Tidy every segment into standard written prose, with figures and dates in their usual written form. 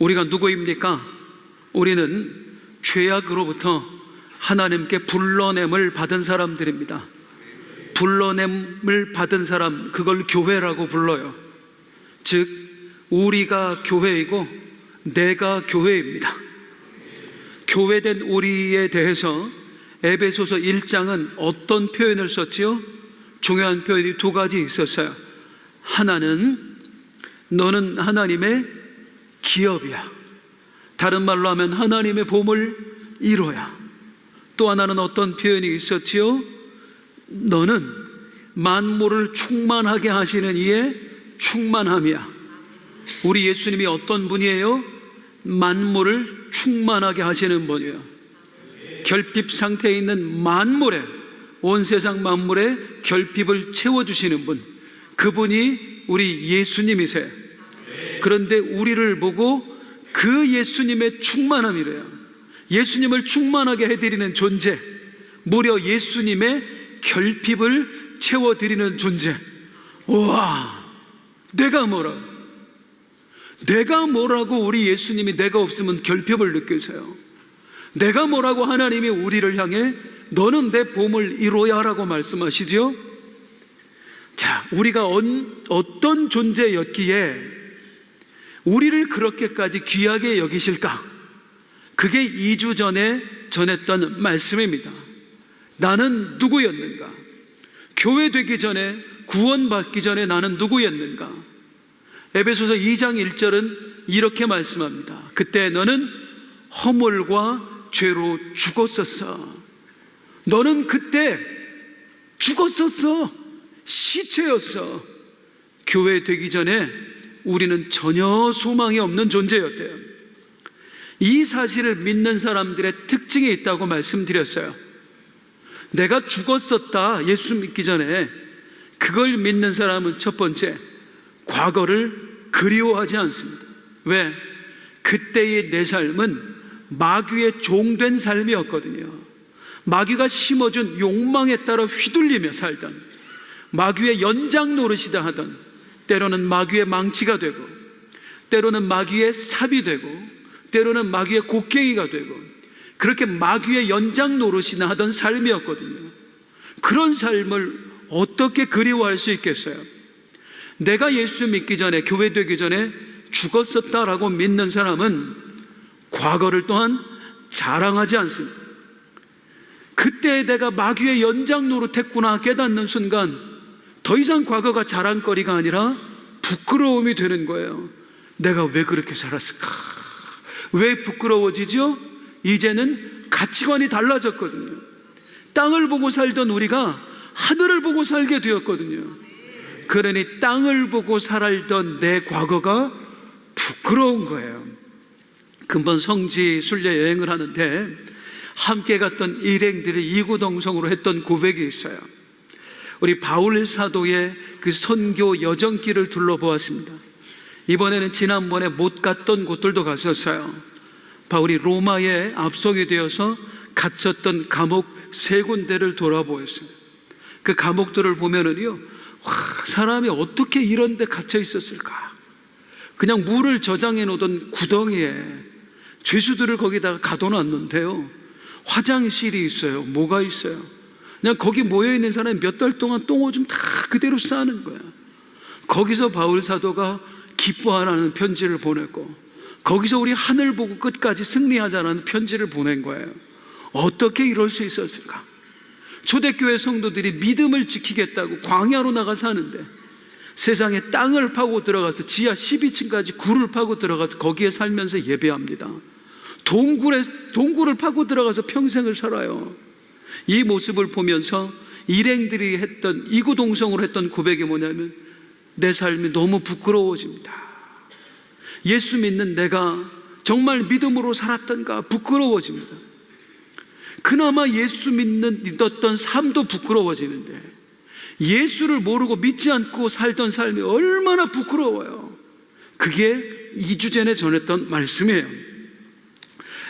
우리가 누구입니까? 우리는 죄악으로부터 하나님께 불러냄을 받은 사람들입니다. 불러냄을 받은 사람, 그걸 교회라고 불러요. 즉 우리가 교회이고 내가 교회입니다. 교회된 우리에 대해서 에베소서 1장은 어떤 표현을 썼지요? 중요한 표현이 두 가지 있었어요. 하나는 너는 하나님의 기업이야. 다른 말로 하면 하나님의 보물 1호야. 또 하나는 어떤 표현이 있었지요? 너는 만물을 충만하게 하시는 이의 충만함이야. 우리 예수님이 어떤 분이에요? 만물을 충만하게 하시는 분이에요. 결핍 상태에 있는 만물에, 온 세상 만물에 결핍을 채워주시는 분, 그분이 우리 예수님이세요. 그런데 우리를 보고 그 예수님의 충만함이래요. 예수님을 충만하게 해드리는 존재, 무려 예수님의 결핍을 채워드리는 존재. 우와, 내가 뭐라고 우리 예수님이 내가 없으면 결핍을 느끼세요? 내가 뭐라고 하나님이 우리를 향해 너는 내 보물 1호야 라고 말씀하시지요? 자, 우리가 어떤 존재였기에 우리를 그렇게까지 귀하게 여기실까? 그게 2주 전에 전했던 말씀입니다. 나는 누구였는가? 교회 되기 전에, 구원받기 전에 나는 누구였는가? 에베소서 2장 1절은 이렇게 말씀합니다. 그때 너는 허물과 죄로 죽었었어. 너는 그때 죽었었어. 시체였어. 교회 되기 전에 우리는 전혀 소망이 없는 존재였대요. 이 사실을 믿는 사람들의 특징이 있다고 말씀드렸어요. 내가 죽었었다, 예수 믿기 전에. 그걸 믿는 사람은 첫 번째, 과거를 그리워하지 않습니다. 왜? 그때의 내 삶은 마귀의 종된 삶이었거든요. 마귀가 심어준 욕망에 따라 휘둘리며 살던, 마귀의 연장 노릇이다 하던, 때로는 마귀의 망치가 되고, 때로는 마귀의 삽이 되고, 때로는 마귀의 곡괭이가 되고, 그렇게 마귀의 연장 노릇이나 하던 삶이었거든요. 그런 삶을 어떻게 그리워할 수 있겠어요? 내가 예수 믿기 전에, 교회 되기 전에 죽었었다라고 믿는 사람은 과거를 또한 자랑하지 않습니다. 그때 내가 마귀의 연장 노릇했구나 깨닫는 순간 더 이상 과거가 자랑거리가 아니라 부끄러움이 되는 거예요. 내가 왜 그렇게 살았을까? 왜 부끄러워지죠? 이제는 가치관이 달라졌거든요. 땅을 보고 살던 우리가 하늘을 보고 살게 되었거든요. 그러니 땅을 보고 살았던 내 과거가 부끄러운 거예요. 금번 성지 순례 여행을 하는데 함께 갔던 일행들이 이구동성으로 했던 고백이 있어요. 우리 바울 사도의 그 선교 여정길을 둘러보았습니다. 이번에는 지난번에 못 갔던 곳들도 갔었어요. 바울이 로마에 압송이 되어서 갇혔던 감옥 3군데를 돌아보았어요. 그 감옥들을 보면은요, 와, 사람이 어떻게 이런 데 갇혀 있었을까? 그냥 물을 저장해 놓던 구덩이에 죄수들을 거기다가 가둬놨는데요, 화장실이 있어요. 뭐가 있어요? 그냥 거기 모여있는 사람이 몇 달 동안 똥오줌 다 그대로 싸는 거야. 거기서 바울 사도가 기뻐하라는 편지를 보냈고, 거기서 우리 하늘 보고 끝까지 승리하자는 편지를 보낸 거예요. 어떻게 이럴 수 있었을까? 초대교회 성도들이 믿음을 지키겠다고 광야로 나가 사는데 세상에 땅을 파고 들어가서 지하 12층까지 굴을 파고 들어가서 거기에 살면서 예배합니다. 동굴을 파고 들어가서 평생을 살아요. 이 모습을 보면서 일행들이 했던, 이구동성으로 했던 고백이 뭐냐면, 내 삶이 너무 부끄러워집니다. 예수 믿는 내가 정말 믿음으로 살았던가 부끄러워집니다. 그나마 예수 믿었던 삶도 부끄러워지는데 예수를 모르고 믿지 않고 살던 삶이 얼마나 부끄러워요. 그게 2주 전에 전했던 말씀이에요.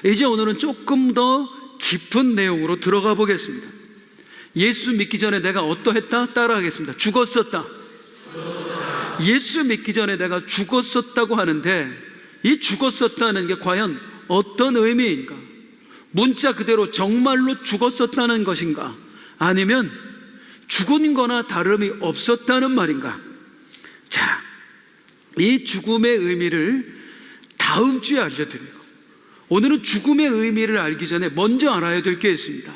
이제 오늘은 조금 더 깊은 내용으로 들어가 보겠습니다. 예수 믿기 전에 내가 어떠했다? 따라하겠습니다. 죽었었다. 예수 믿기 전에 내가 죽었었다고 하는데 이 죽었었다는 게 과연 어떤 의미인가? 문자 그대로 정말로 죽었었다는 것인가? 아니면 죽은 거나 다름이 없었다는 말인가? 자, 이 죽음의 의미를 다음 주에 알려드리고, 오늘은 죽음의 의미를 알기 전에 먼저 알아야 될 게 있습니다.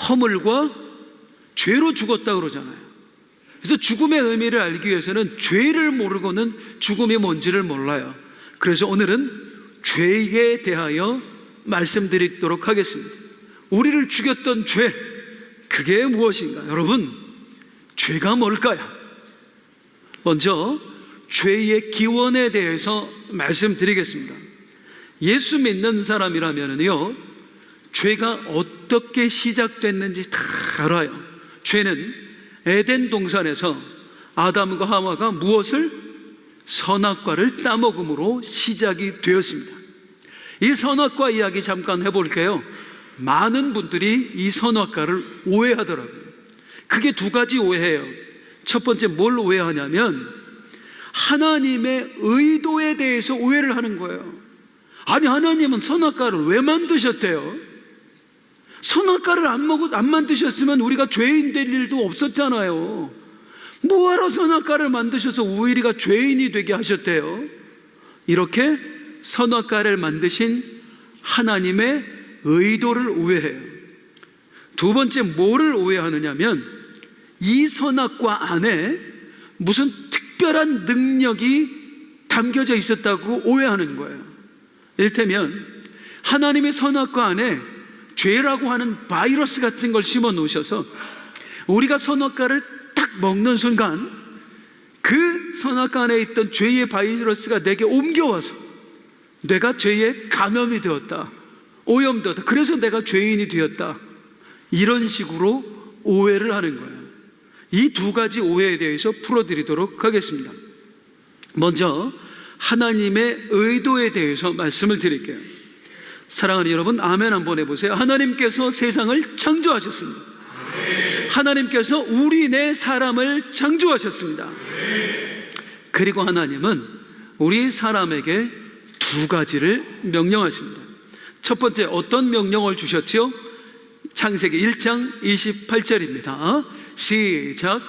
허물과 죄로 죽었다 그러잖아요. 그래서 죽음의 의미를 알기 위해서는 죄를 모르고는 죽음이 뭔지를 몰라요. 그래서 오늘은 죄에 대하여 말씀드리도록 하겠습니다. 우리를 죽였던 죄, 그게 무엇인가? 여러분, 죄가 뭘까요? 먼저 죄의 기원에 대해서 말씀드리겠습니다. 예수 믿는 사람이라면요, 죄가 어떻게 시작됐는지 다 알아요. 죄는 에덴 동산에서 아담과 하와가 무엇을? 선악과를 따먹음으로 시작이 되었습니다. 이 선악과 이야기 잠깐 해볼게요. 많은 분들이 이 선악과를 오해하더라고요. 크게 두 가지 오해해요. 첫 번째, 뭘 오해하냐면 하나님의 의도에 대해서 오해를 하는 거예요. 아니, 하나님은 선악과를 왜 만드셨대요? 선악과를 안 만드셨으면 우리가 죄인 될 일도 없었잖아요. 뭐하러 선악과를 만드셔서 우리가 죄인이 되게 하셨대요? 이렇게 선악과를 만드신 하나님의 의도를 오해해요. 두 번째, 뭐를 오해하느냐면 이 선악과 안에 무슨 특별한 능력이 담겨져 있었다고 오해하는 거예요. 이를테면 하나님의 선악과 안에 죄라고 하는 바이러스 같은 걸 심어 놓으셔서 우리가 선악과를 딱 먹는 순간 그 선악과 안에 있던 죄의 바이러스가 내게 옮겨와서 내가 죄에 감염이 되었다, 오염되었다, 그래서 내가 죄인이 되었다, 이런 식으로 오해를 하는 거예요. 이 두 가지 오해에 대해서 풀어드리도록 하겠습니다. 먼저 하나님의 의도에 대해서 말씀을 드릴게요. 사랑하는 여러분, 아멘 한번 해보세요. 하나님께서 세상을 창조하셨습니다. 하나님께서 우리 내 사람을 창조하셨습니다. 그리고 하나님은 우리 사람에게 두 가지를 명령하십니다. 첫 번째, 어떤 명령을 주셨지요? 창세기 1장 28절입니다. 시작.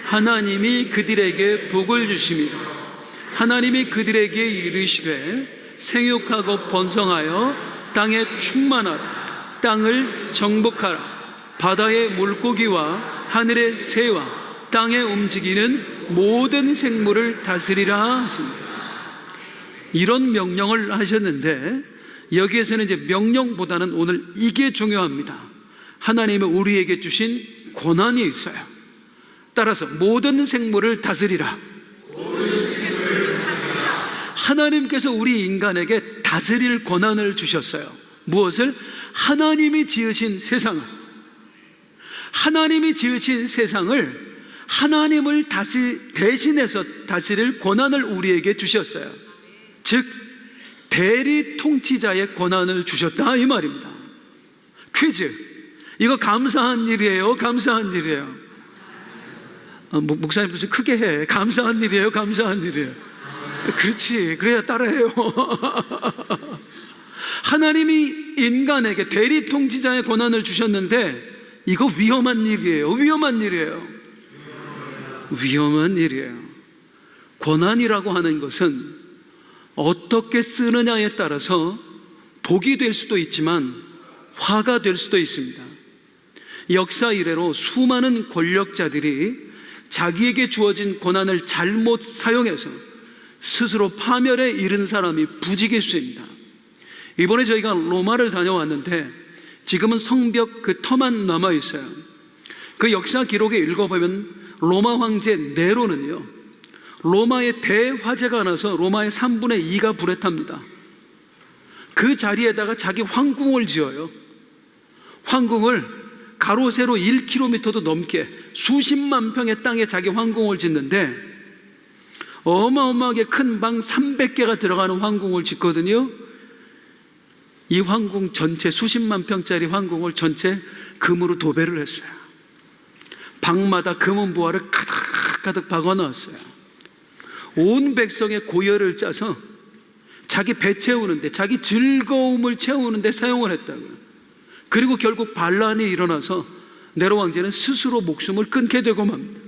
하나님이 그들에게 복을 주시며 하나님이 그들에게 이르시되 생육하고 번성하여 땅에 충만하라. 땅을 정복하라. 바다의 물고기와 하늘의 새와 땅에 움직이는 모든 생물을 다스리라 하십니다. 이런 명령을 하셨는데 여기에서는 이제 명령보다는 오늘 이게 중요합니다. 하나님은 우리에게 주신 권한이 있어요. 따라서 모든 생물을 다스리라. 하나님께서 우리 인간에게 다스릴 권한을 주셨어요. 무엇을? 하나님이 지으신 세상을. 하나님이 지으신 세상을 하나님을 대신해서 다스릴 권한을 우리에게 주셨어요. 즉 대리 통치자의 권한을 주셨다, 이 말입니다. 퀴즈. 이거 감사한 일이에요, 감사한 일이에요? 목사님 좀 크게 해. 감사한 일이에요, 감사한 일이에요? 그렇지, 그래야 따라해요. 하나님이 인간에게 대리 통치자의 권한을 주셨는데 이거 위험한 일이에요, 위험한 일이에요, 위험한 일이에요. 권한이라고 하는 것은 어떻게 쓰느냐에 따라서 복이 될 수도 있지만 화가 될 수도 있습니다. 역사 이래로 수많은 권력자들이 자기에게 주어진 권한을 잘못 사용해서 스스로 파멸에 이른 사람이 부지기수입니다. 이번에 저희가 로마를 다녀왔는데 지금은 성벽 그 터만 남아있어요. 그 역사 기록에 읽어보면 로마 황제 네로는요, 로마의 대화재가 나서 로마의 3분의 2가 불에 탑니다. 그 자리에다가 자기 황궁을 지어요. 황궁을 가로 세로 1km도 넘게 수십만 평의 땅에 자기 황궁을 짓는데 어마어마하게 큰 방 300개가 들어가는 황궁을 짓거든요. 이 황궁 전체, 수십만 평짜리 황궁을 전체 금으로 도배를 했어요. 방마다 금은 보화를 가득가득 박아놨어요. 온 백성의 고열을 짜서 자기 배 채우는데, 자기 즐거움을 채우는데 사용을 했다고요. 그리고 결국 반란이 일어나서 네로 왕제는 스스로 목숨을 끊게 되고 맙니다.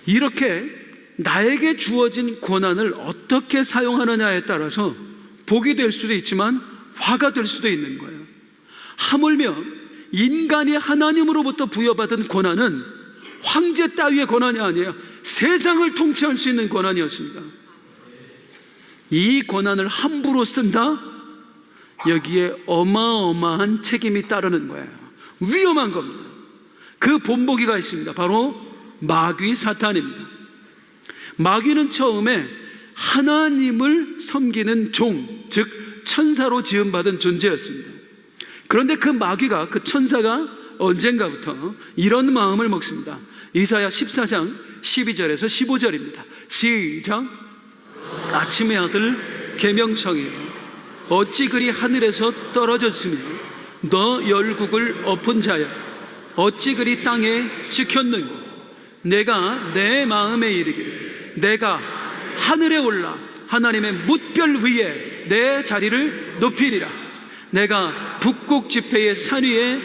이렇게 나에게 주어진 고난을 어떻게 사용하느냐에 따라서 복이 될 수도 있지만 화가 될 수도 있는 거예요. 하물며 인간이 하나님으로부터 부여받은 고난은 황제 따위의 고난이 아니에요. 세상을 통치할 수 있는 고난이었습니다. 이 고난을 함부로 쓴다? 여기에 어마어마한 책임이 따르는 거예요. 위험한 겁니다. 그 본보기가 있습니다. 바로 마귀 사탄입니다. 마귀는 처음에 하나님을 섬기는 종, 즉 천사로 지음받은 존재였습니다. 그런데 그 마귀가, 그 천사가 언젠가부터 이런 마음을 먹습니다. 이사야 14장 12절에서 15절입니다. 시작. 아침의 아들 계명성이여, 어찌 그리 하늘에서 떨어졌으며 너 열국을 엎은 자여, 어찌 그리 땅에 지켰는고. 내가 내 마음에 이르기를 내가 하늘에 올라 하나님의 뭇별 위에 내 자리를 높이리라. 내가 북극 지폐의 산 위에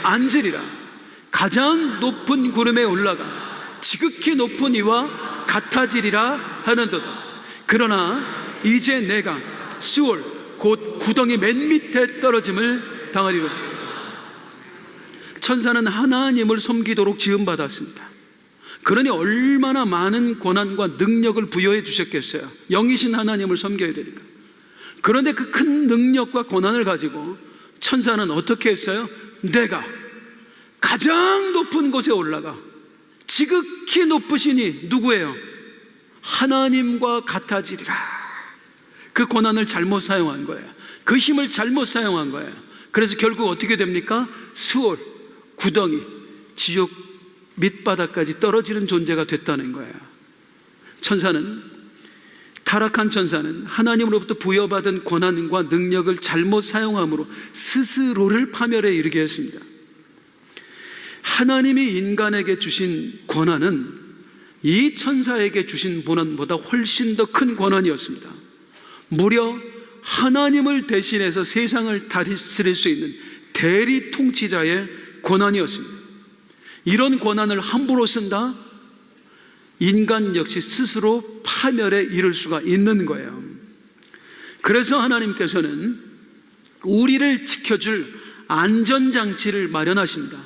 앉으리라. 가장 높은 구름에 올라가 지극히 높은 이와 같아지리라 하는도다. 그러나 이제 내가 스올 곧 구덩이 맨 밑에 떨어짐을 당하리로다. 천사는 하나님을 섬기도록 지음받았습니다. 그러니 얼마나 많은 고난과 능력을 부여해 주셨겠어요. 영이신 하나님을 섬겨야 되니까. 그런데 그 큰 능력과 고난을 가지고 천사는 어떻게 했어요? 내가 가장 높은 곳에 올라가 지극히 높으시니 누구예요? 하나님과 같아지리라. 그 고난을 잘못 사용한 거예요. 그 힘을 잘못 사용한 거예요. 그래서 결국 어떻게 됩니까? 스올, 구덩이, 지옥 밑바닥까지 떨어지는 존재가 됐다는 거예요. 타락한 천사는 하나님으로부터 부여받은 고난과 능력을 잘못 사용함으로 스스로를 파멸에 이르게 했습니다. 하나님이 인간에게 주신 고난은 이 천사에게 주신 고난보다 훨씬 더 큰 고난이었습니다. 무려 하나님을 대신해서 세상을 다스릴 수 있는 대리 통치자의 고난이었습니다. 이런 고난을 함부로 쓴다? 인간 역시 스스로 파멸에 이를 수가 있는 거예요. 그래서 하나님께서는 우리를 지켜줄 안전장치를 마련하십니다.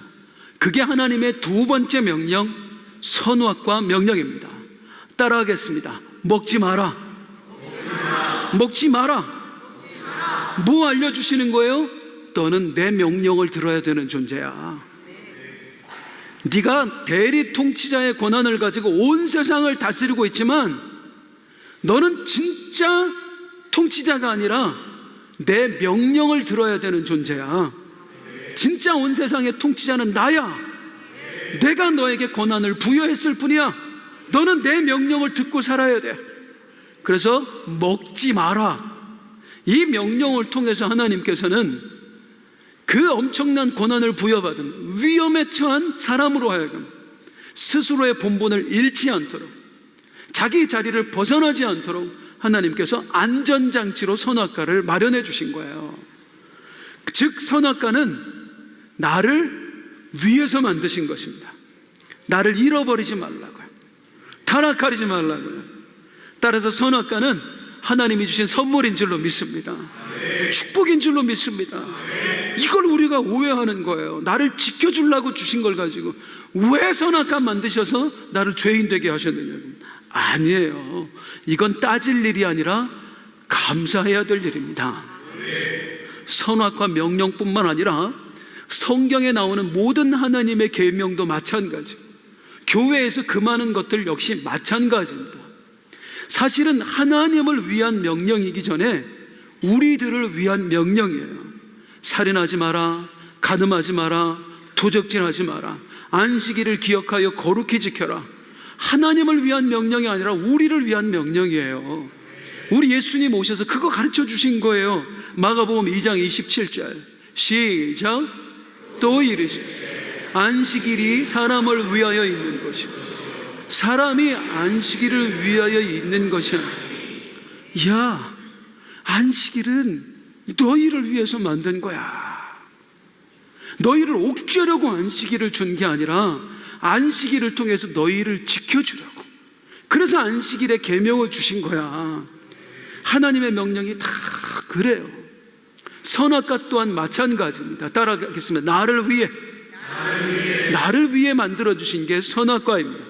그게 하나님의 두 번째 명령, 선악과 명령입니다. 따라하겠습니다. 먹지 마라. 먹지 마라. 뭐 알려주시는 거예요? 너는 내 명령을 들어야 되는 존재야. 네가 대리 통치자의 권한을 가지고 온 세상을 다스리고 있지만 너는 진짜 통치자가 아니라 내 명령을 들어야 되는 존재야. 진짜 온 세상의 통치자는 나야. 내가 너에게 권한을 부여했을 뿐이야. 너는 내 명령을 듣고 살아야 돼. 그래서 먹지 마라. 이 명령을 통해서 하나님께서는 그 엄청난 고난을 부여받은 위험에 처한 사람으로 하여금 스스로의 본분을 잃지 않도록, 자기 자리를 벗어나지 않도록 하나님께서 안전장치로 선악과를 마련해 주신 거예요. 즉 선악과는 나를 위해서 만드신 것입니다. 나를 잃어버리지 말라고요. 타락하지 말라고요. 따라서 선악과는 하나님이 주신 선물인 줄로 믿습니다. 축복인 줄로 믿습니다. 이걸 우리가 오해하는 거예요. 나를 지켜주려고 주신 걸 가지고 왜 선악과 만드셔서 나를 죄인 되게 하셨느냐고. 아니에요. 이건 따질 일이 아니라 감사해야 될 일입니다. 선악과 명령뿐만 아니라 성경에 나오는 모든 하나님의 계명도 마찬가지고 교회에서 금하는 것들 역시 마찬가지입니다. 사실은 하나님을 위한 명령이기 전에 우리들을 위한 명령이에요. 살인하지 마라, 간음하지 마라, 도적질하지 마라, 안식일을 기억하여 거룩히 지켜라. 하나님을 위한 명령이 아니라 우리를 위한 명령이에요. 우리 예수님 오셔서 그거 가르쳐 주신 거예요. 마가복음 2장 27절 시작. 또 이르시되 안식일이 사람을 위하여 있는 것이고 사람이 안식일을 위하여 있는 것이 아니라 야, 안식일은 너희를 위해서 만든 거야. 너희를 옥죄려고 안식일을 준 게 아니라 안식일을 통해서 너희를 지켜주려고. 그래서 안식일에 계명을 주신 거야. 하나님의 명령이 다 그래요. 선악과 또한 마찬가지입니다. 따라가겠습니다. 나를 위해 만들어 주신 게 선악과입니다.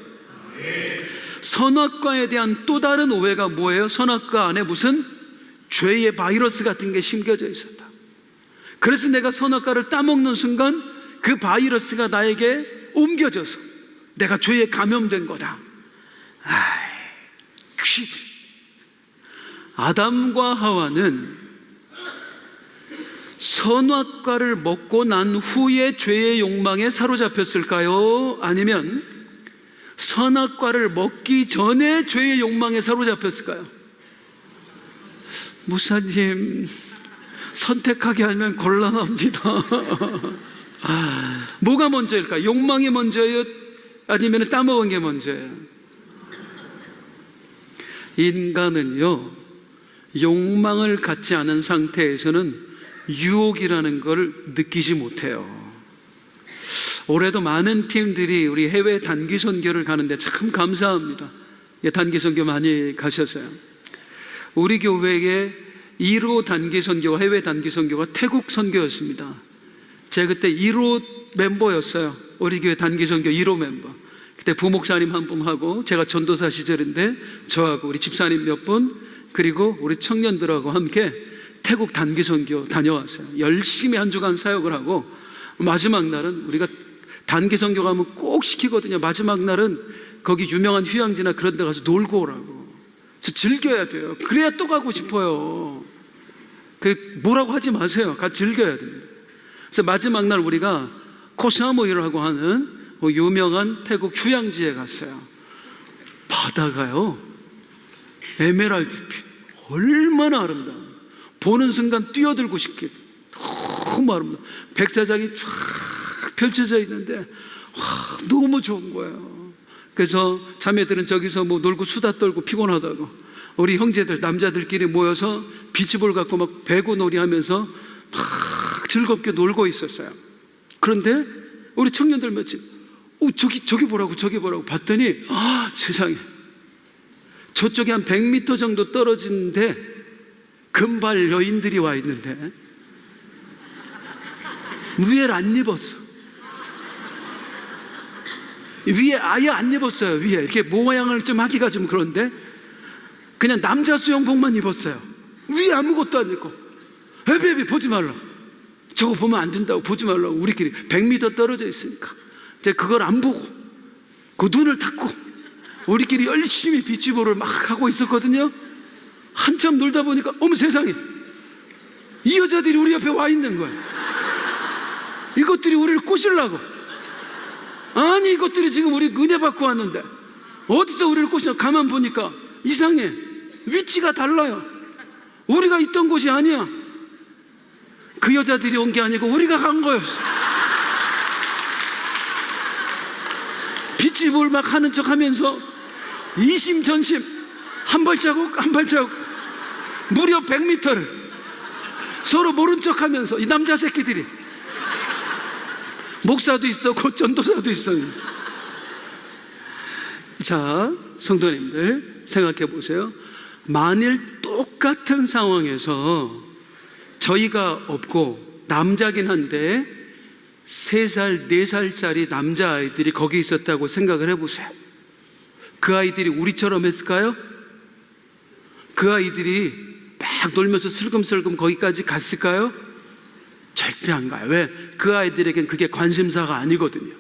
선악과에 대한 또 다른 오해가 뭐예요? 선악과 안에 무슨 죄의 바이러스 같은 게 심겨져 있었다. 그래서 내가 선악과를 따먹는 순간 그 바이러스가 나에게 옮겨져서 내가 죄에 감염된 거다. 퀴즈. 아담과 하와는 선악과를 먹고 난 후에 죄의 욕망에 사로잡혔을까요? 아니면 선악과를 먹기 전에 죄의 욕망에 사로잡혔을까요? 목사님, 선택하게 하면 곤란합니다. 뭐가 먼저일까요? 욕망이 먼저예요? 아니면 따먹은 게 먼저예요? 인간은요, 욕망을 갖지 않은 상태에서는 유혹이라는 걸 느끼지 못해요. 올해도 많은 팀들이 우리 해외 단기 선교를 가는데 참 감사합니다. 단기 선교 많이 가셨어요. 우리 교회의 1호 단기 선교와 해외 단기 선교가 태국 선교였습니다. 제가 그때 1호 멤버였어요. 우리 교회 단기 선교 1호 멤버. 그때 부목사님 한 분하고 제가 전도사 시절인데 저하고 우리 집사님 몇 분, 그리고 우리 청년들하고 함께 태국 단기 선교 다녀왔어요. 열심히 한 주간 사역을 하고 마지막 날은 우리가 단기 선교 가면 꼭 시키거든요. 마지막 날은 거기 유명한 휴양지나 그런 데 가서 놀고 오라고. 그래서 즐겨야 돼요. 그래야 또 가고 싶어요. 뭐라고 하지 마세요. 같이 즐겨야 됩니다. 그래서 마지막 날 우리가 코사모이라고 하는 유명한 태국 휴양지에 갔어요. 바다가요, 에메랄드빛, 얼마나 아름다워. 보는 순간 뛰어들고 싶게, 너무 아름다워. 백사장이 쫙 펼쳐져 있는데 너무 좋은 거예요. 그래서 자매들은 저기서 뭐 놀고 수다 떨고 피곤하다고, 우리 형제들 남자들끼리 모여서 비치볼 갖고 막 배구놀이 하면서 막 즐겁게 놀고 있었어요. 그런데 우리 청년들 며칠 저기 보라고 봤더니 세상에, 저쪽에 한 100m 정도 떨어진데 금발 여인들이 와 있는데 위에를 안 입었어. 위에 아예 안 입었어요. 위에 이렇게 모양을 좀 하기가 좀 그런데 그냥 남자 수영복만 입었어요. 위에 아무것도 안 입고. 에베 보지 말라. 저거 보면 안 된다고, 보지 말라고. 우리끼리 100m 떨어져 있으니까 이제 그걸 안 보고 그 눈을 닫고 우리끼리 열심히 비치볼을 막 하고 있었거든요. 한참 놀다 보니까 어머 세상에, 이 여자들이 우리 옆에 와 있는 거예요. 이것들이 우리를 꼬시려고. 아니, 이것들이 지금 우리 은혜 받고 왔는데 어디서 우리를 꼬시냐. 가만 보니까 이상해. 위치가 달라요. 우리가 있던 곳이 아니야. 그 여자들이 온 게 아니고 우리가 간 거였어. 비치볼 막 하는 척 하면서 이심전심 한 발자국 무려 100m를 서로 모른 척 하면서, 이 남자 새끼들이, 목사도 있었고 전도사도 있어요. 자, 성도님들 생각해 보세요. 만일 똑같은 상황에서 저희가 없고 남자긴 한데 3살, 4살짜리 남자아이들이 거기 있었다고 생각을 해보세요. 그 아이들이 우리처럼 했을까요? 그 아이들이 막 놀면서 슬금슬금 거기까지 갔을까요? 절대 안 가요. 왜? 그 아이들에겐 그게 관심사가 아니거든요.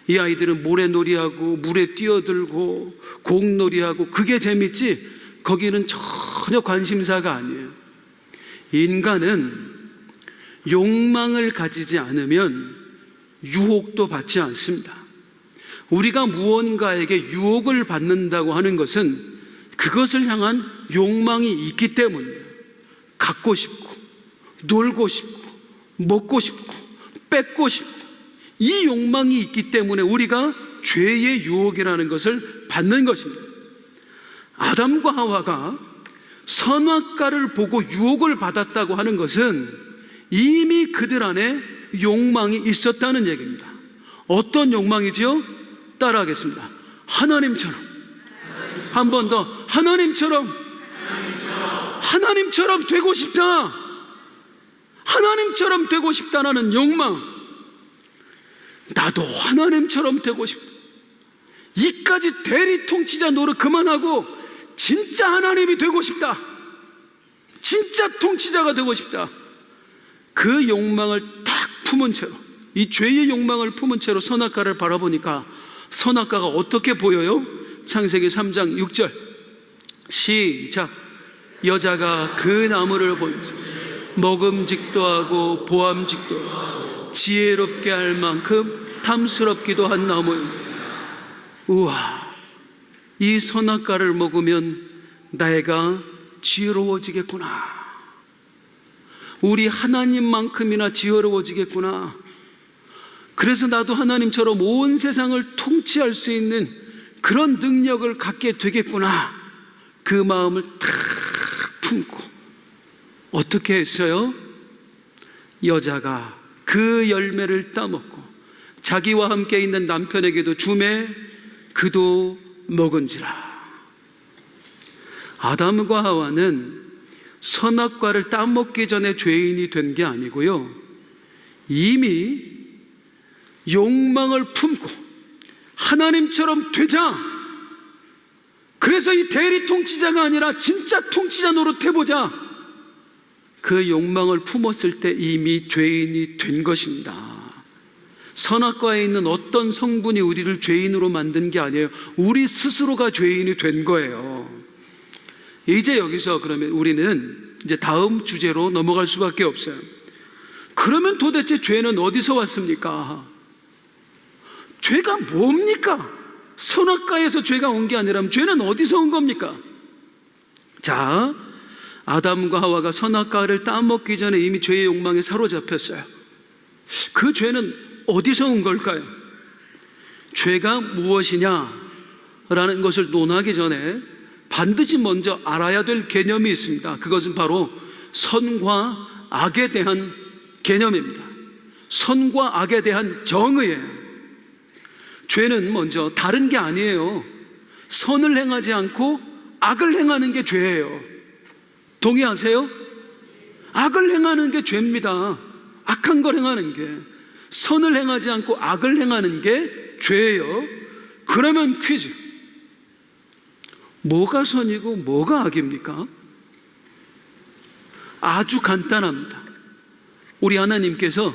이 아이들은 모래놀이하고 물에 뛰어들고 공놀이하고 그게 재밌지 거기는 전혀 관심사가 아니에요. 인간은 욕망을 가지지 않으면 유혹도 받지 않습니다. 우리가 무언가에게 유혹을 받는다고 하는 것은 그것을 향한 욕망이 있기 때문이에요. 갖고 싶고 놀고 싶고 먹고 싶고 뺏고 싶고 이 욕망이 있기 때문에 우리가 죄의 유혹이라는 것을 받는 것입니다. 아담과 하와가 선악과를 보고 유혹을 받았다고 하는 것은 이미 그들 안에 욕망이 있었다는 얘기입니다. 어떤 욕망이죠? 따라하겠습니다. 하나님처럼. 한 번 더. 하나님처럼 되고 싶다. 하나님처럼 되고 싶다라는 욕망. 나도 하나님처럼 되고 싶다. 이까지 대리 통치자 노릇 그만하고 진짜 하나님이 되고 싶다. 진짜 통치자가 되고 싶다. 그 욕망을 딱 품은 채로, 이 죄의 욕망을 품은 채로 선악과를 바라보니까 선악과가 어떻게 보여요? 창세기 3장 6절 시작. 여자가 그 나무를 보면서 먹음직도 하고 보암직도 하고 지혜롭게 할 만큼 탐스럽기도 한 나무입니다. 우와, 이 선악과를 먹으면 내가 지혜로워지겠구나. 우리 하나님만큼이나 지혜로워지겠구나. 그래서 나도 하나님처럼 온 세상을 통치할 수 있는 그런 능력을 갖게 되겠구나. 그 마음을 탁 품고 어떻게 했어요? 여자가 그 열매를 따먹고 자기와 함께 있는 남편에게도 주매 그도 먹은지라. 아담과 하와는 선악과를 따먹기 전에 죄인이 된 게 아니고요, 이미 욕망을 품고 하나님처럼 되자, 그래서 이 대리 통치자가 아니라 진짜 통치자 노릇 해보자, 그 욕망을 품었을 때 이미 죄인이 된 것입니다. 선악과에 있는 어떤 성분이 우리를 죄인으로 만든 게 아니에요. 우리 스스로가 죄인이 된 거예요. 이제 여기서 그러면 우리는 이제 다음 주제로 넘어갈 수밖에 없어요. 그러면 도대체 죄는 어디서 왔습니까? 죄가 뭡니까? 선악과에서 죄가 온 게 아니라면 죄는 어디서 온 겁니까? 자, 아담과 하와가 선악과를 따먹기 전에 이미 죄의 욕망에 사로잡혔어요. 그 죄는 어디서 온 걸까요? 죄가 무엇이냐라는 것을 논하기 전에 반드시 먼저 알아야 될 개념이 있습니다. 그것은 바로 선과 악에 대한 개념입니다. 선과 악에 대한 정의예요. 죄는 먼저 다른 게 아니에요. 선을 행하지 않고 악을 행하는 게 죄예요. 동의하세요? 악을 행하는 게 죄입니다. 악한 걸 행하는 게. 선을 행하지 않고 악을 행하는 게 죄예요. 그러면 퀴즈. 뭐가 선이고 뭐가 악입니까? 아주 간단합니다. 우리 하나님께서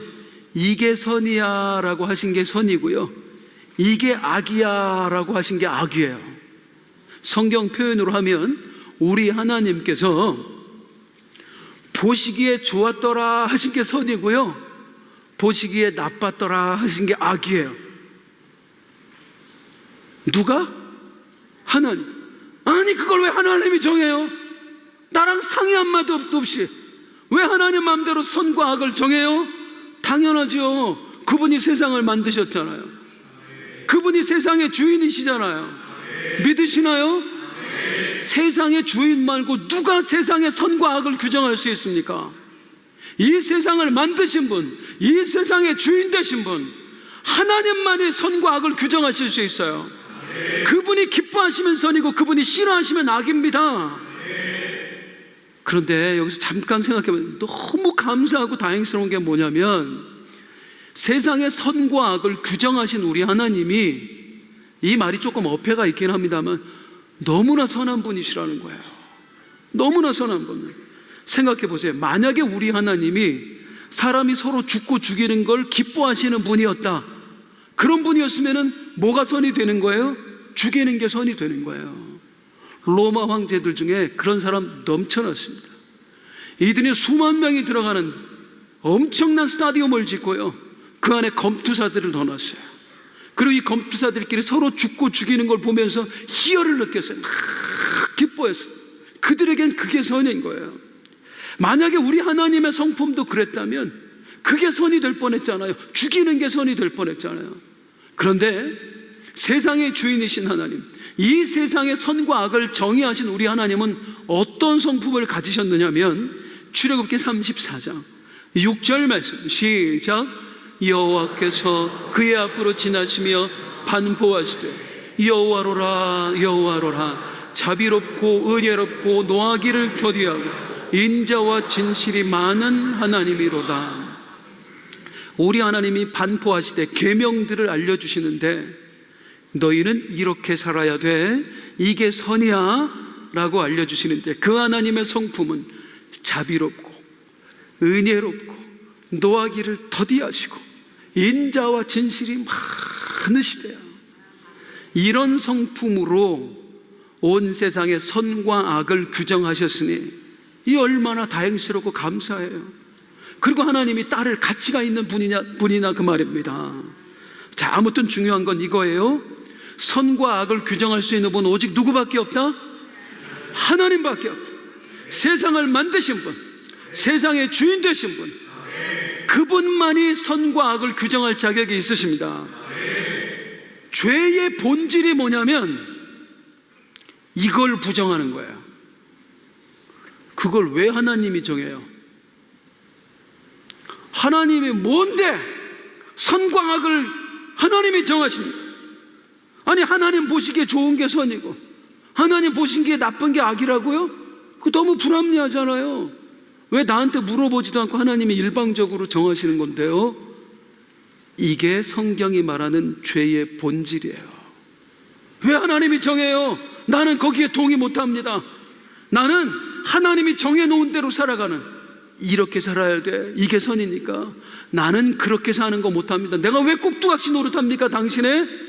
이게 선이야 라고 하신 게 선이고요, 이게 악이야 라고 하신 게 악이에요. 성경 표현으로 하면 우리 하나님께서 보시기에 좋았더라 하신 게 선이고요, 보시기에 나빴더라 하신 게 악이에요. 누가? 하나님. 아니, 그걸 왜 하나님이 정해요? 나랑 상의 한마디 없이 왜 하나님 마음대로 선과 악을 정해요? 당연하죠. 그분이 세상을 만드셨잖아요. 그분이 세상의 주인이시잖아요. 믿으시나요? 세상의 주인 말고 누가 세상의 선과 악을 규정할 수 있습니까? 이 세상을 만드신 분, 이 세상의 주인 되신 분, 하나님만이 선과 악을 규정하실 수 있어요. 그분이 기뻐하시면 선이고 그분이 싫어하시면 악입니다. 그런데 여기서 잠깐 생각해보면 너무 감사하고 다행스러운 게 뭐냐면, 세상의 선과 악을 규정하신 우리 하나님이, 이 말이 조금 어폐가 있긴 합니다만 너무나 선한 분이시라는 거예요. 너무나 선한 분. 생각해 보세요. 만약에 우리 하나님이 사람이 서로 죽고 죽이는 걸 기뻐하시는 분이었다, 그런 분이었으면 뭐가 선이 되는 거예요? 죽이는 게 선이 되는 거예요. 로마 황제들 중에 그런 사람 넘쳐났습니다. 이들이 수만 명이 들어가는 엄청난 스타디움을 짓고요, 그 안에 검투사들을 넣어놨어요. 그리고 이 검투사들끼리 서로 죽고 죽이는 걸 보면서 희열을 느꼈어요. 막 기뻐했어요. 그들에겐 그게 선인 거예요. 만약에 우리 하나님의 성품도 그랬다면 그게 선이 될 뻔했잖아요. 죽이는 게 선이 될 뻔했잖아요. 그런데 세상의 주인이신 하나님, 이 세상의 선과 악을 정의하신 우리 하나님은 어떤 성품을 가지셨느냐면 출애굽기 34장 6절 말씀 시작. 여호와께서 그의 앞으로 지나시며 반포하시되 여호와로라 여호와로라 자비롭고 은혜롭고 노하기를 더디하고 인자와 진실이 많은 하나님이로다. 우리 하나님이 반포하시되 계명들을 알려주시는데 너희는 이렇게 살아야 돼, 이게 선이야 라고 알려주시는데, 그 하나님의 성품은 자비롭고 은혜롭고 노하기를 더디하시고 인자와 진실이 많으시대요. 이런 성품으로 온 세상의 선과 악을 규정하셨으니 이 얼마나 다행스럽고 감사해요. 그리고 하나님이 따를 가치가 있는 분이나 그 말입니다. 자, 아무튼 중요한 건 이거예요. 선과 악을 규정할 수 있는 분은 오직 누구밖에 없다? 하나님밖에 없다. 세상을 만드신 분, 세상의 주인 되신 분, 그분만이 선과 악을 규정할 자격이 있으십니다. 죄의 본질이 뭐냐면 이걸 부정하는 거예요. 그걸 왜 하나님이 정해요? 하나님이 뭔데 선과 악을 하나님이 정하십니까? 아니, 하나님 보시기에 좋은 게 선이고 하나님 보시기에 나쁜 게 악이라고요? 그거 너무 불합리하잖아요. 왜 나한테 물어보지도 않고 하나님이 일방적으로 정하시는 건데요? 이게 성경이 말하는 죄의 본질이에요. 왜 하나님이 정해요? 나는 거기에 동의 못합니다. 나는 하나님이 정해놓은 대로 살아가는, 이렇게 살아야 돼, 이게 선이니까 나는 그렇게 사는 거 못합니다. 내가 왜 꼭두각시 노릇합니까? 당신의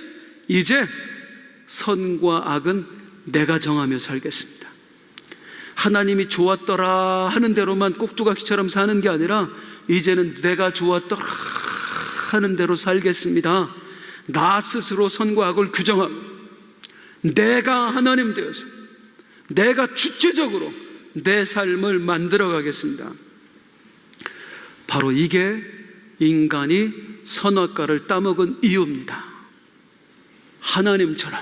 이제 선과 악은 내가 정하며 살겠습니다. 하나님이 좋았더라 하는 대로만 꼭두각시처럼 사는 게 아니라 이제는 내가 좋았더라 하는 대로 살겠습니다. 나 스스로 선과 악을 규정하고 내가 하나님 되어서 내가 주체적으로 내 삶을 만들어 가겠습니다. 바로 이게 인간이 선악과를 따먹은 이유입니다. 하나님처럼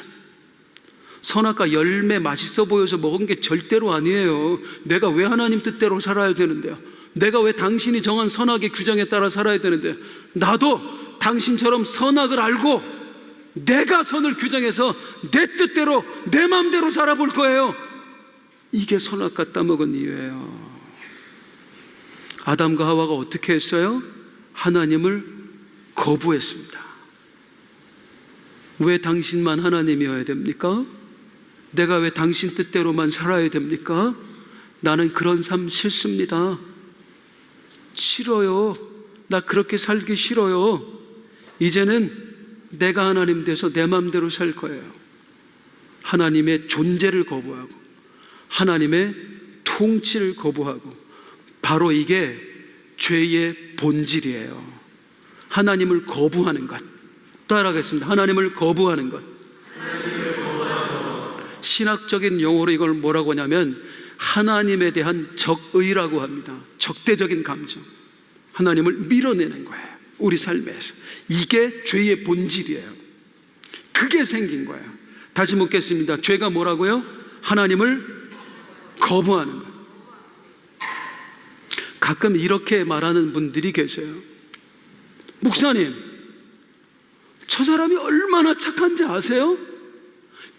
선악과 열매 맛있어 보여서 먹은 게 절대로 아니에요. 내가 왜 하나님 뜻대로 살아야 되는데요? 내가 왜 당신이 정한 선악의 규정에 따라 살아야 되는데요? 나도 당신처럼 선악을 알고 내가 선을 규정해서 내 뜻대로 내 마음대로 살아볼 거예요. 이게 선악과 따먹은 이유예요. 아담과 하와가 어떻게 했어요? 하나님을 거부했습니다. 왜 당신만 하나님이어야 됩니까? 내가 왜 당신 뜻대로만 살아야 됩니까? 나는 그런 삶 싫습니다. 싫어요. 나 그렇게 살기 싫어요. 이제는 내가 하나님 돼서 내 마음대로 살 거예요. 하나님의 존재를 거부하고 하나님의 통치를 거부하고, 바로 이게 죄의 본질이에요. 하나님을 거부하는 것. 따라하겠습니다. 하나님을 거부하는 것. 신학적인 용어로 이걸 뭐라고 하냐면 하나님에 대한 적의라고 합니다. 적대적인 감정. 하나님을 밀어내는 거예요, 우리 삶에서. 이게 죄의 본질이에요. 그게 생긴 거예요. 다시 묻겠습니다. 죄가 뭐라고요? 하나님을 거부하는 것. 가끔 이렇게 말하는 분들이 계세요. 목사님, 저 사람이 얼마나 착한지 아세요?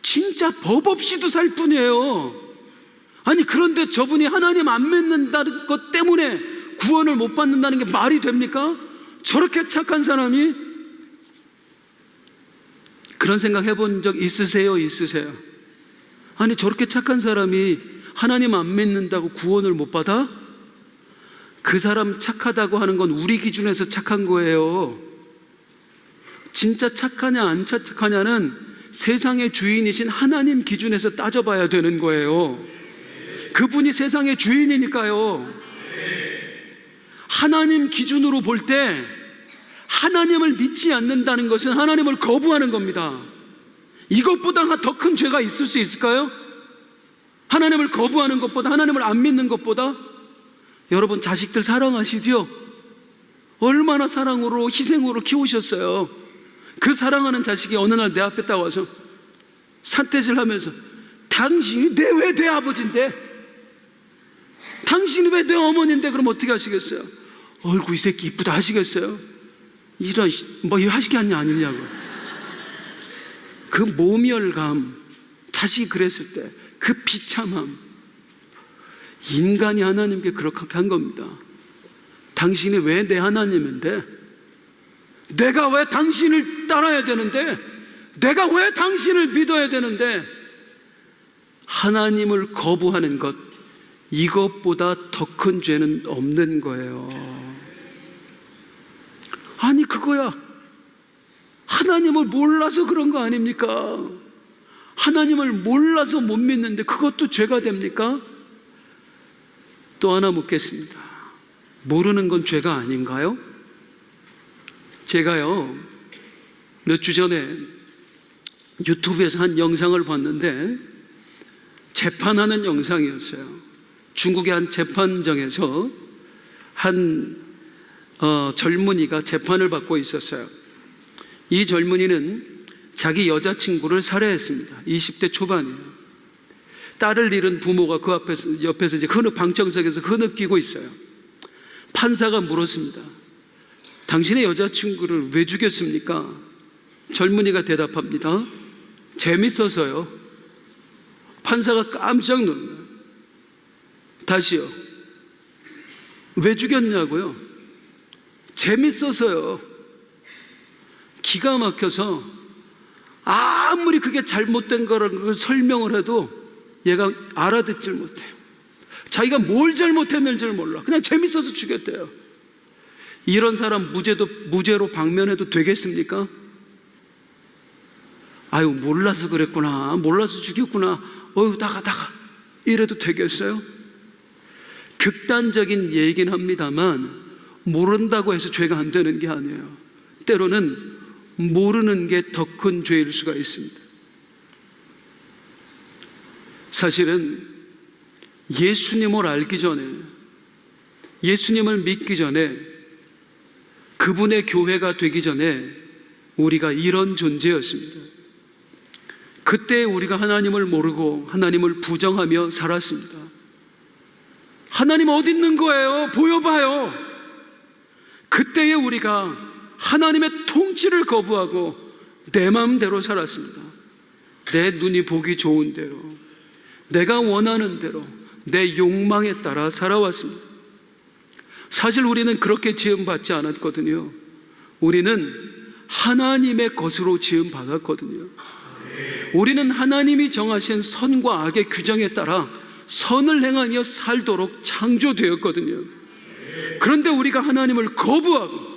진짜 법 없이도 살 뿐이에요. 아니, 그런데 저분이 하나님 안 믿는다는 것 때문에 구원을 못 받는다는 게 말이 됩니까? 저렇게 착한 사람이? 그런 생각 해본 적 있으세요? 있으세요? 아니, 저렇게 착한 사람이 하나님 안 믿는다고 구원을 못 받아? 그 사람 착하다고 하는 건 우리 기준에서 착한 거예요. 진짜 착하냐 안 착하냐는 세상의 주인이신 하나님 기준에서 따져봐야 되는 거예요. 그분이 세상의 주인이니까요. 하나님 기준으로 볼 때 하나님을 믿지 않는다는 것은 하나님을 거부하는 겁니다. 이것보다 더 큰 죄가 있을 수 있을까요? 하나님을 거부하는 것보다, 하나님을 안 믿는 것보다. 여러분, 자식들 사랑하시죠? 얼마나 사랑으로 희생으로 키우셨어요. 그 사랑하는 자식이 어느 날 내 앞에 딱 와서 산태질하면서 당신이 왜 내 아버지인데? 당신이 왜 내 어머니인데? 그럼 어떻게 하시겠어요? 어이구 이 새끼 이쁘다 하시겠어요? 이런 뭐 이거 하시겠냐 아니냐고. 그 모멸감, 자식이 그랬을 때 그 비참함, 인간이 하나님께 그렇게 한 겁니다. 당신이 왜 내 하나님인데? 내가 왜 당신을 따라야 되는데? 내가 왜 당신을 믿어야 되는데? 하나님을 거부하는 것, 이것보다 더 큰 죄는 없는 거예요. 아니 그거야, 하나님을 몰라서 그런 거 아닙니까? 하나님을 몰라서 못 믿는데 그것도 죄가 됩니까? 또 하나 묻겠습니다. 모르는 건 죄가 아닌가요? 제가요 몇 주 전에 유튜브에서 한 영상을 봤는데 재판하는 영상이었어요. 중국의 한 재판정에서 한 젊은이가 재판을 받고 있었어요. 이 젊은이는 자기 여자친구를 살해했습니다. 20대 초반이에요. 딸을 잃은 부모가 그 옆에서 이제 방청석에서 흐느끼고 있어요. 판사가 물었습니다. 당신의 여자친구를 왜 죽였습니까? 젊은이가 대답합니다. 재밌어서요. 판사가 깜짝 놀라요. 다시요. 왜 죽였냐고요? 재밌어서요. 기가 막혀서 아무리 그게 잘못된 거라는 걸 설명을 해도 얘가 알아듣질 못해요. 자기가 뭘 잘못했는지를 몰라. 그냥 재밌어서 죽였대요. 이런 사람 무죄로 방면해도 되겠습니까? 아유 몰라서 그랬구나, 몰라서 죽였구나, 어휴 나가 이래도 되겠어요? 극단적인 얘기긴 합니다만 모른다고 해서 죄가 안 되는 게 아니에요. 때로는 모르는 게 더 큰 죄일 수가 있습니다. 사실은 예수님을 알기 전에, 예수님을 믿기 전에, 그분의 교회가 되기 전에 우리가 이런 존재였습니다. 그때 우리가 하나님을 모르고 하나님을 부정하며 살았습니다. 하나님 어디 있는 거예요? 보여봐요. 그때에 우리가 하나님의 통치를 거부하고 내 마음대로 살았습니다. 내 눈이 보기 좋은 대로, 내가 원하는 대로, 내 욕망에 따라 살아왔습니다. 사실 우리는 그렇게 지음받지 않았거든요. 우리는 하나님의 것으로 지음받았거든요. 우리는 하나님이 정하신 선과 악의 규정에 따라 선을 행하며 살도록 창조되었거든요. 그런데 우리가 하나님을 거부하고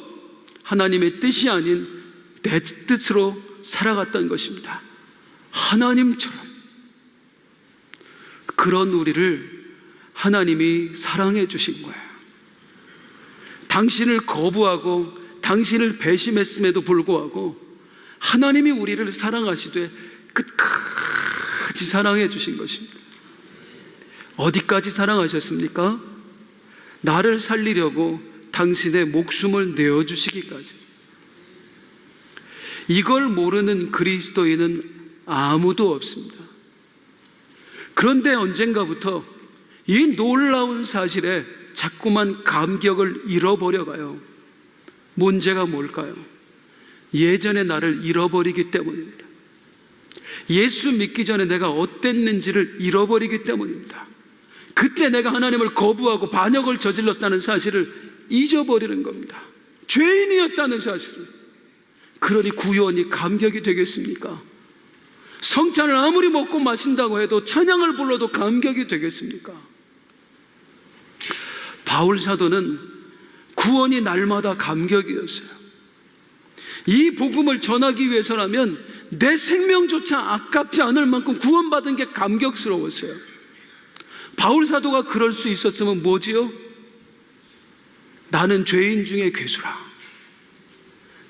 하나님의 뜻이 아닌 내 뜻으로 살아갔던 것입니다. 하나님처럼. 그런 우리를 하나님이 사랑해 주신 거예요. 당신을 거부하고 당신을 배신했음에도 불구하고 하나님이 우리를 사랑하시되 끝까지 사랑해 주신 것입니다. 어디까지 사랑하셨습니까? 나를 살리려고 당신의 목숨을 내어주시기까지. 이걸 모르는 그리스도인은 아무도 없습니다. 그런데 언젠가부터 이 놀라운 사실에 자꾸만 감격을 잃어버려가요. 문제가 뭘까요? 예전의 나를 잃어버리기 때문입니다. 예수 믿기 전에 내가 어땠는지를 잃어버리기 때문입니다. 그때 내가 하나님을 거부하고 반역을 저질렀다는 사실을 잊어버리는 겁니다. 죄인이었다는 사실을. 그러니 구원이 감격이 되겠습니까? 성찬을 아무리 먹고 마신다고 해도, 찬양을 불러도 감격이 되겠습니까? 바울 사도는 구원이 날마다 감격이었어요. 이 복음을 전하기 위해서라면 내 생명조차 아깝지 않을 만큼 구원받은 게 감격스러웠어요. 바울 사도가 그럴 수 있었으면 뭐지요? 나는 죄인 중에 괴수라.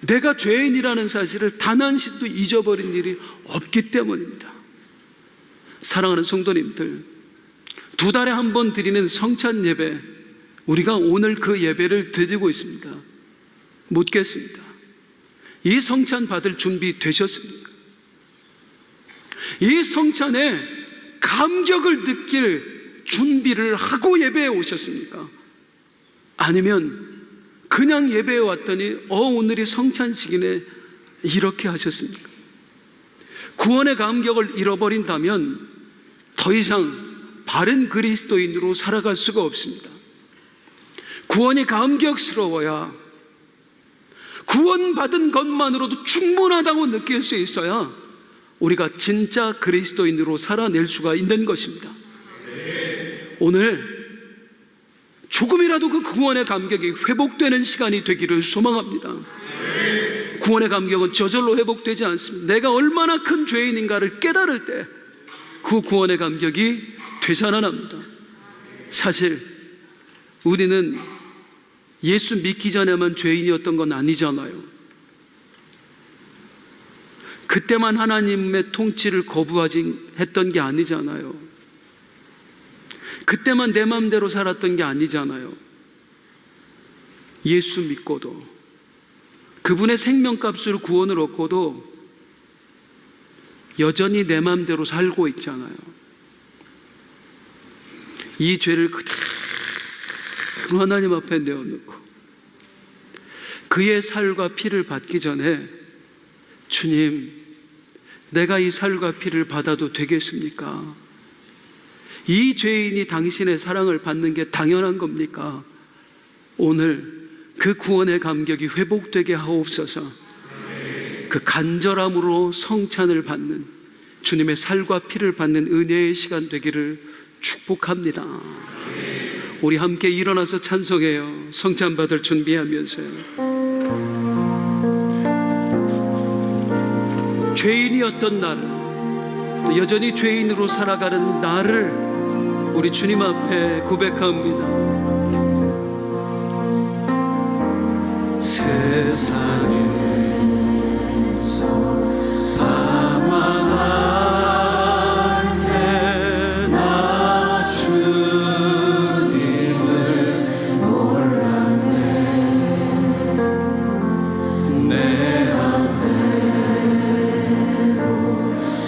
내가 죄인이라는 사실을 단 한시도 잊어버린 일이 없기 때문입니다. 사랑하는 성도님들, 2달에 한 번 드리는 성찬 예배, 우리가 오늘 그 예배를 드리고 있습니다. 묻겠습니다. 이 성찬 받을 준비 되셨습니까? 이 성찬에 감격을 느낄 준비를 하고 예배에 오셨습니까? 아니면 그냥 예배에 왔더니 오늘이 성찬식이네 이렇게 하셨습니까? 구원의 감격을 잃어버린다면 더 이상 바른 그리스도인으로 살아갈 수가 없습니다. 구원이 감격스러워야, 구원받은 것만으로도 충분하다고 느낄 수 있어야 우리가 진짜 그리스도인으로 살아낼 수가 있는 것입니다. 오늘 조금이라도 그 구원의 감격이 회복되는 시간이 되기를 소망합니다. 구원의 감격은 저절로 회복되지 않습니다. 내가 얼마나 큰 죄인인가를 깨달을 때 그 구원의 감격이 되살아납니다. 사실 우리는 예수 믿기 전에만 죄인이었던 건 아니잖아요. 그때만 하나님의 통치를 거부하지 했던 게 아니잖아요. 그때만 내 마음대로 살았던 게 아니잖아요. 예수 믿고도, 그분의 생명값으로 구원을 얻고도 여전히 내 마음대로 살고 있잖아요. 이 죄를 그대로 하나님 앞에 내어놓고 그의 살과 피를 받기 전에, 주님, 내가 이 살과 피를 받아도 되겠습니까? 이 죄인이 당신의 사랑을 받는 게 당연한 겁니까? 오늘 그 구원의 감격이 회복되게 하옵소서. 그 간절함으로 성찬을 받는, 주님의 살과 피를 받는 은혜의 시간 되기를 축복합니다. 우리 함께 일어나서 찬송해요. 성찬 받을 준비하면서요. 죄인이었던 나를, 또 여전히 죄인으로 살아가는 나를 우리 주님 앞에 고백합니다. 세상에서 방황할 때 나 주님을 몰랐네. 내 맘대로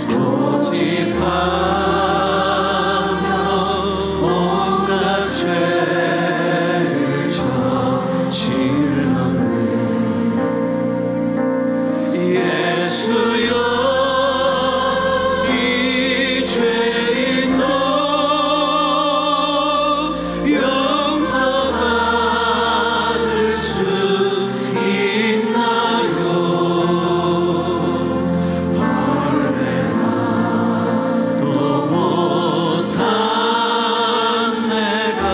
고집하며 온갖 죄를 저질렀네. 예수여, 이 죄인도 용서받을 수 있나요? 벌레나도 못한 내가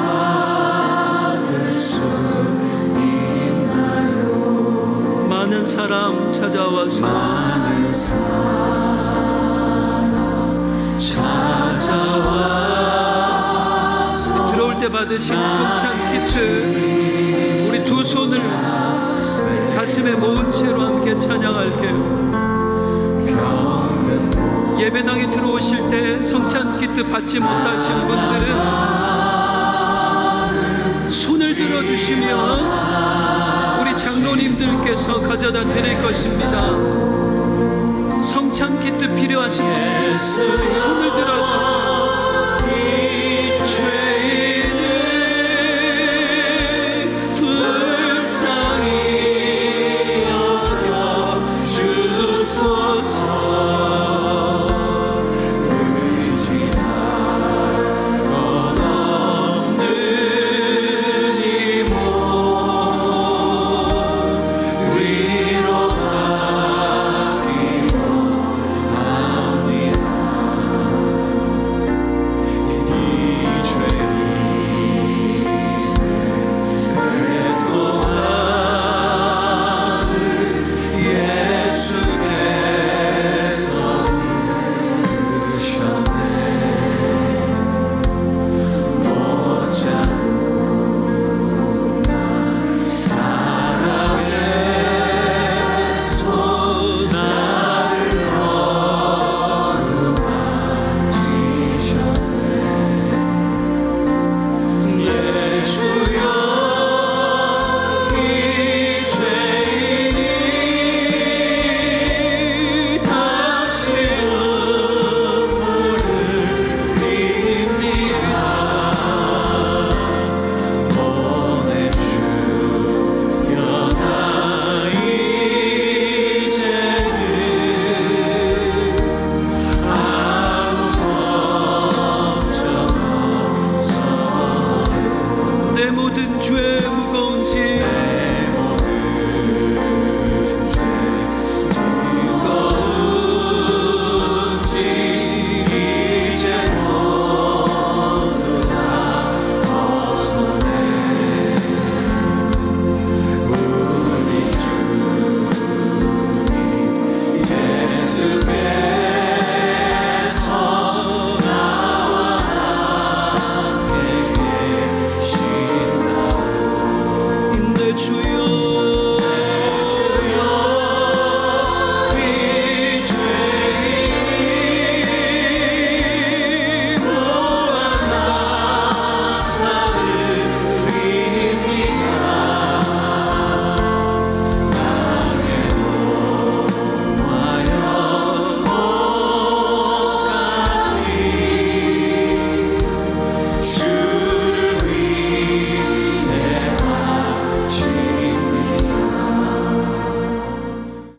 용서받을 수 있나요? 많은 사람 찾아와서, 많은 사람 찾아와서 들어올 때 받으신 성찬 키트, 우리 두 손을 가슴에 모은 채로 함께 찬양할게요. 예배당에 들어오실 때 성찬 키트 받지 못하신 분들은 손을 들어주시면 우리 장로님들께서 가져다 드릴 것입니다. 성찬 키트 필요하신 분들 손을 들어